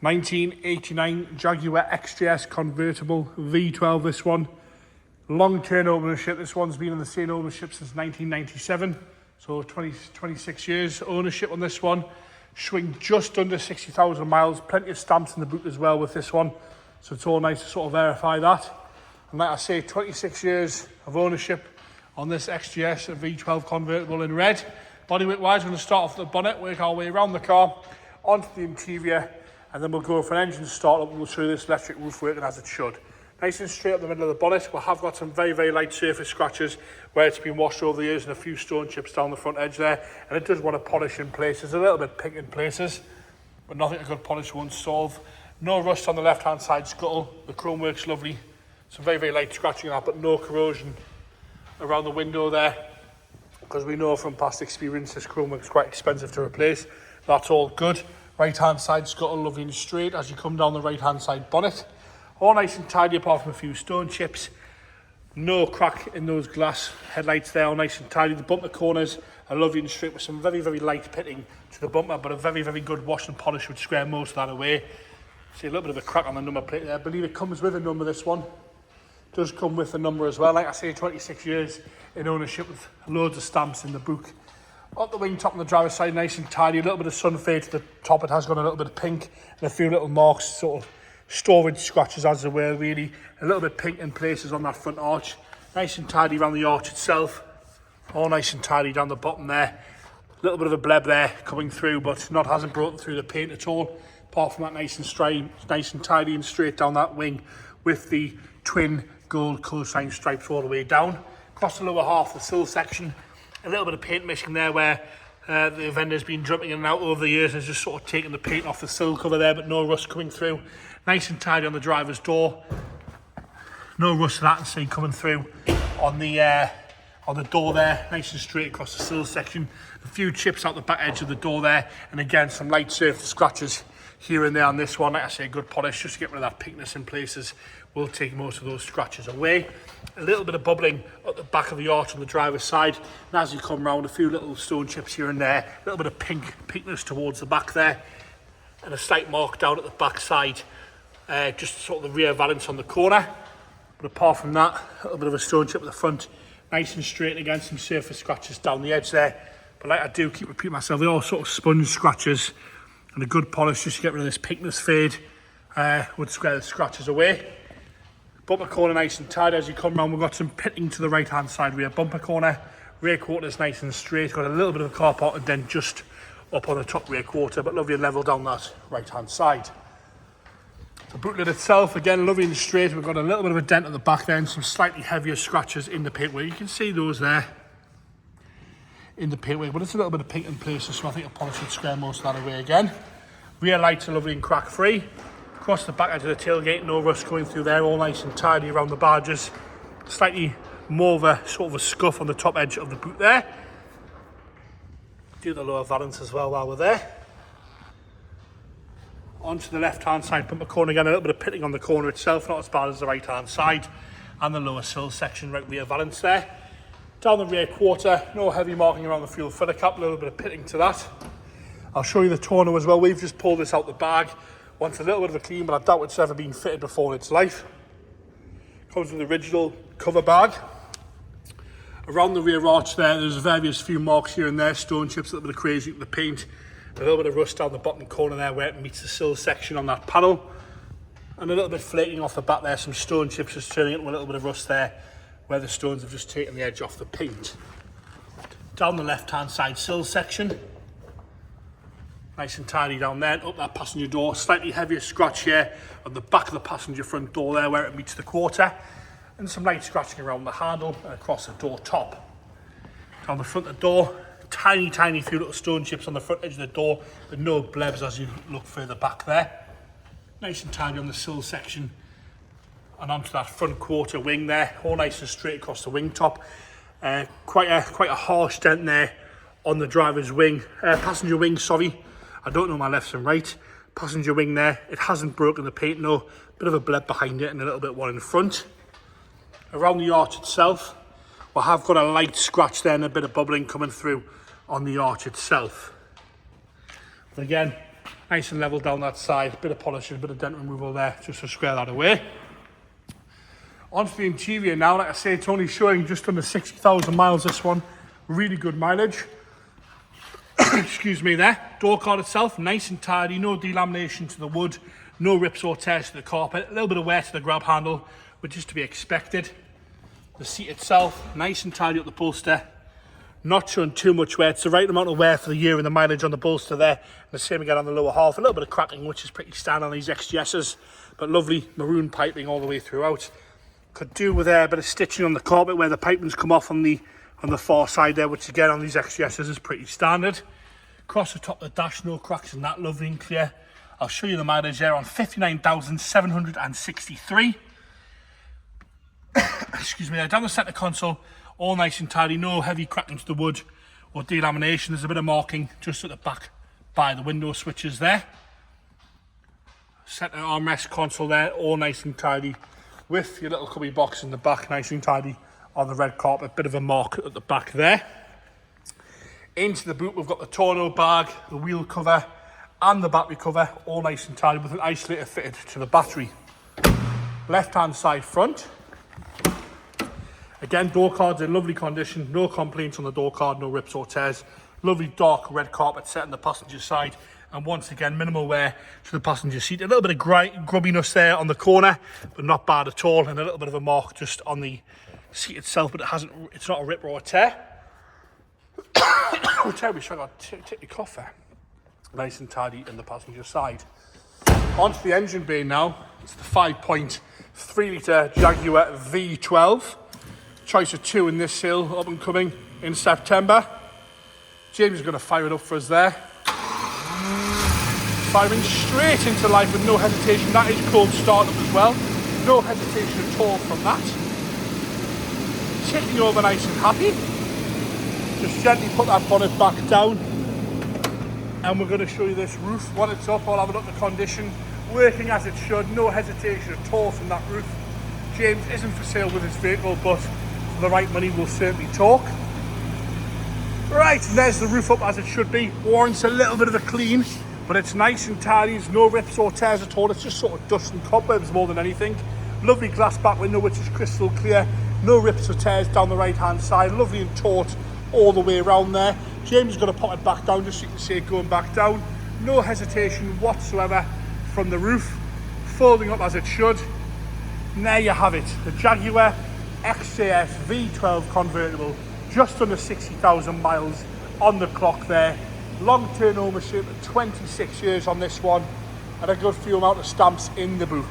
1989 Jaguar XJS convertible V12, this one. Long-term ownership. This one's been in the same ownership since 1997. So 26 years ownership on this one. Showing just under 60,000 miles. Plenty of stamps in the boot as well with this one. So it's all nice to sort of verify that. And like I say, 26 years of ownership on this XJS V12 convertible in red. Bodyweight wise, we're going to start off the bonnet, work our way around the car, onto the interior, and then we'll go for an engine start up and we'll show you this electric roof working as it should. Nice and straight up the middle of the bonnet. We have got some very light surface scratches where it's been washed over the years and a few stone chips down the front edge there. And it does want to polish in places, a little bit pink in places, but nothing a good polish won't solve. No rust on the left-hand side scuttle. The chrome works lovely. Some very light scratching on that, but no corrosion around the window there. Because we know from past experience this chrome works quite expensive to replace. That's all good. Right hand side scuttle lovely and straight as you come down the right hand side bonnet. All nice and tidy apart from a few stone chips. No crack in those glass headlights there, all nice and tidy. The bumper corners are lovely and straight with some very light pitting to the bumper, but a very good wash and polish would square most of that away. See a little bit of a crack on the number plate there. I believe it comes with a number, this one. Does come with a number as well. Like I say, 26 years in ownership with loads of stamps in the book. Up the wing top on the driver's side, nice and tidy. A little bit of sun fade to the top. It has got a little bit of pink and a few little marks, sort of storage scratches as it were, really. A little bit pink in places on that front arch. Nice and tidy around the arch itself. All nice and tidy down the bottom there. A little bit of a bleb there coming through, but hasn't broken through the paint at all. Apart from that, nice and tidy and straight down that wing with the twin gold colour-sign stripes all the way down. Across the lower half, the sill section, a little bit of paint missing there where the vendor's been dripping in and out over the years and has just sort of taken the paint off the sill cover there, but no rust coming through. Nice and tidy on the driver's door. No rust of that and see coming through on the door there. Nice and straight across the sill section. A few chips out the back edge of the door there, and again some light surface scratches here and there on this one. Like I say, a good polish just to get rid of that pinkness in places. We'll take most of those scratches away. A little bit of bubbling at the back of the arch on the driver's side, and as you come round, a few little stone chips here and there. A little bit of pinkness towards the back there, and a slight mark down at the back side, just sort of the rear valance on the corner. But apart from that, a little bit of a stone chip at the front, nice and straight. Again, some surface scratches down the edge there. But like I do keep repeating myself, they're all sort of sponge scratches, and a good polish just to get rid of this pinkness fade would square the scratches away. Bumper corner nice and tidy as you come round. We've got some pitting to the right hand side rear bumper corner. Rear quarter is nice and straight. Got a little bit of a car park and then just up on the top rear quarter, but lovely and level down that right hand side. The boot lid itself, again, lovely and straight. We've got a little bit of a dent at the back there and some slightly heavier scratches in the paintwork. You can see those there in the paintwork, but it's a little bit of pink in places, so I think a polish would square most of that away again. Rear lights are lovely and crack free. Across the back edge of the tailgate, no rust going through there, all nice and tidy around the barges. Slightly more of a sort of a scuff on the top edge of the boot there. Do the lower valance as well while we're there. Onto the left hand side bumper corner again, a little bit of pitting on the corner itself, not as bad as the right hand side. And the lower sill section, right rear valance there. Down the rear quarter, no heavy marking around the fuel filler cap, a little bit of pitting to that. I'll show you the tonneau as well. We've just pulled this out the bag. Wants a little bit of a clean, but I doubt it's ever been fitted before in its life. Comes with the original cover bag. Around the rear arch there's various few marks here and there, stone chips, a little bit of crazy with the paint, a little bit of rust down the bottom corner there where it meets the sill section on that panel, and a little bit flaking off the back there, some stone chips just turning into a little bit of rust there where the stones have just taken the edge off the paint. Down the left hand side sill section, nice and tidy down there, up that passenger door. Slightly heavier scratch here on the back of the passenger front door there where it meets the quarter. And some light scratching around the handle and across the door top. Down the front of the door, tiny few little stone chips on the front edge of the door, but no blebs as you look further back there. Nice and tidy on the sill section. And onto that front quarter wing there, all nice and straight across the wing top. Quite a harsh dent there on the driver's wing, passenger wing, sorry. I don't know my left and right. Passenger wing there, it hasn't broken the paint, no. Bit of a bleb behind it and a little bit one in front. Around the arch itself, we have got a light scratch there and a bit of bubbling coming through on the arch itself. But again, Nice and level down that side, bit of polishing, bit of dent removal there, just to square that away. Onto the interior now. Like I say, it's only showing just under 60,000 miles, this one. Really good mileage. Excuse me there. Door card itself, nice and tidy, no delamination to the wood, no rips or tears to the carpet, a little bit of wear to the grab handle, which is to be expected. The seat itself, nice and tidy up the bolster. Not showing too much wear. It's the right amount of wear for the year and the mileage on the bolster there. And the same again on the lower half. A little bit of cracking, which is pretty standard on these XJSs, but lovely maroon piping all the way throughout. Could do with a bit of stitching on the carpet where the pipings come off on the far side there, which again on these XJSs is pretty standard. Across the top of the dash, no cracks in that, lovely and clear. I'll show you the mileage there on 59,763. Excuse me, there down the centre console, all nice and tidy, no heavy cracking to the wood or delamination. There's a bit of marking just at the back by the window switches there. Centre armrest console there, all nice and tidy, with your little cubby box in the back, nice and tidy on the red carpet. Bit of a mark at the back there. Into the boot, we've got the tonneau bag, the wheel cover, and the battery cover, all nice and tidy with an isolator fitted to the battery. Left-hand side front. Again, door cards in lovely condition, no complaints on the door card, no rips or tears. Lovely dark red carpet set on the passenger side, and once again, minimal wear to the passenger seat. A little bit of grubbiness there on the corner, but not bad at all, and a little bit of a mark just on the seat itself, but it's not a rip or a tear. I wish I got take your cough there. Nice and tidy in the passenger side. Onto the engine bay now. It's the 5.3 litre Jaguar V12. Choice of 2 in this hill, up and coming in September. James is going to fire it up for us there. Firing straight into life with no hesitation. That is cold startup as well. No hesitation at all from that. Ticking over nice and happy. Just gently put that bonnet back down. And we're going to show you this roof. When it's up, I'll have a look at the condition. Working as it should, no hesitation at all from that roof. James isn't for sale with his vehicle, but for the right money, we'll certainly talk. Right, and there's the roof up as it should be. Warrants a little bit of a clean, but it's nice and tidy. There's no rips or tears at all. It's just sort of dust and cobwebs more than anything. Lovely glass back window, which is crystal clear. No rips or tears down the right-hand side. Lovely and taut all the way around there. James is going to pop it back down just so you can see it going back down. No hesitation whatsoever from the roof. Folding up as it should. And there you have it. The Jaguar XJS V12 convertible. Just under 60,000 miles on the clock there. Long-term ownership, 26 years on this one. And a good few amount of stamps in the book.